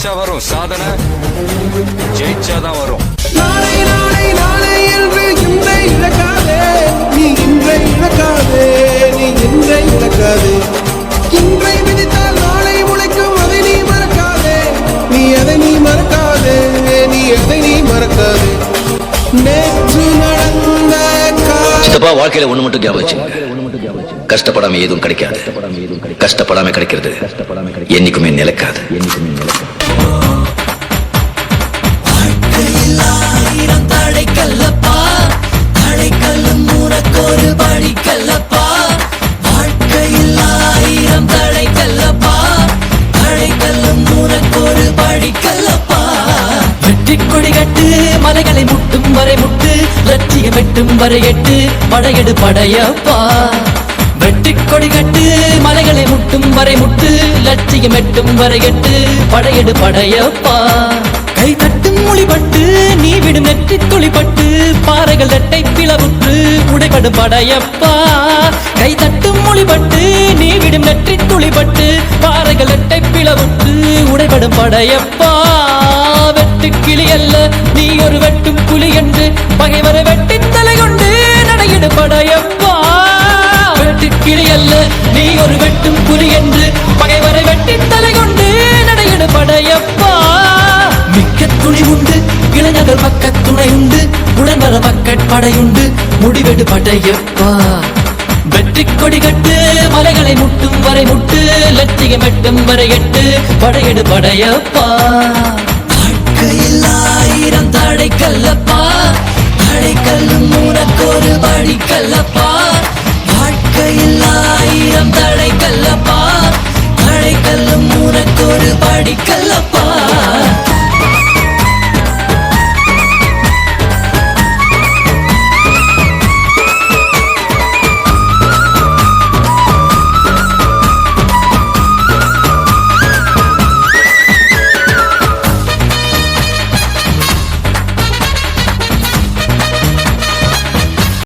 நினைச்சா வரும் சாதனை, ஜெயிச்சாதான் வரும். நாளை நாளை நாளை என்று இன்றை இழக்காதே, நீ இன்றை இழக்காதே, நீ இன்றை இழக்காதே. இன்றை விதித்தால் நாளை முளைக்கும், அதை நீ மறக்காதே, நீ அதை நீ மறக்காதே, நீ அதை நீ மறக்காதே. நேற்று நடந்த சித்தப்பா, வாழ்க்கையில ஒண்ணு மட்டும் ஞாபகம், கஷ்டப்படாம எதுவும் கிடைக்காது, கஷ்டப்படாம கிடைக்கிறது என்னைக்குமே நிலைக்காது. ஆயிரம் தடைக்கல்லப்பா, தடைக்கல்லும் உனக்கொரு படிக்கல்லப்பா. வாழ்க்கையில் ஆயிரம் தடைக்கல்லப்பா, தடைக்கல்லும் உனக்கொரு படிக்கல்லப்பா. வெற்றி கொடி கட்டு, மலைகளை முட்டும் வரை முட்டு, லட்சியம் வெட்டும் வரை எட்டு, படையெடு படையப்பா. வெற்றி கொடி கட்டு, மலைகளை முட்டும் வரை முட்டு, லட்சியம் எட்டும் வரை எட்டு, படையெடு படையப்பா. கை தட்டும் மொழிபட்டு, நீ விடும் நெற்றி துளிப்பட்டு, பாறைகள் ரெட்டை பிளவுற்று உடைபடும் படையப்பா. கை தட்டும் மொழிபட்டு, நீ விடும் நெற்றி துளிப்பட்டு, பாறைகள் ரெட்டை பிளவுற்று உடைபடும் படையப்பா. வெட்டு கிளி அல்ல நீ ஒரு வெட்டும் புலி என்று, பகைவரை வெட்டி தலை கொண்டு நடையிடு படையப்பா. வெட்டு கிளி அல்ல நீ ஒரு வெட்டும் புலி என்று, பகைவரை வெட்டி தலை கொண்டு நடையிடு படையப்பா. மிக்க துணி உண்டு, இளைஞர்கள் பக்க துணை உண்டு, உடன்வர மக்கட் படையுண்டு, முடிவெடு படையப்பா. வெற்றி கொடி கட்டு, மலைகளை முட்டும் வரை முட்டு, லட்சியம் எட்டும் வரை எட்டு, படையெடு படையப்பா. வாழ்க்கையில் ஆயிரம் தடைக்கல்லப்பா, தடைக்கல்லும் உனக்கொரு படிக்கல்லப்பா. வாழ்க்கையில் ஆயிரம் தடைக்கல்லப்பா, தடைக்கல்லும் உனக்கொரு படிக்கல்லப்பா.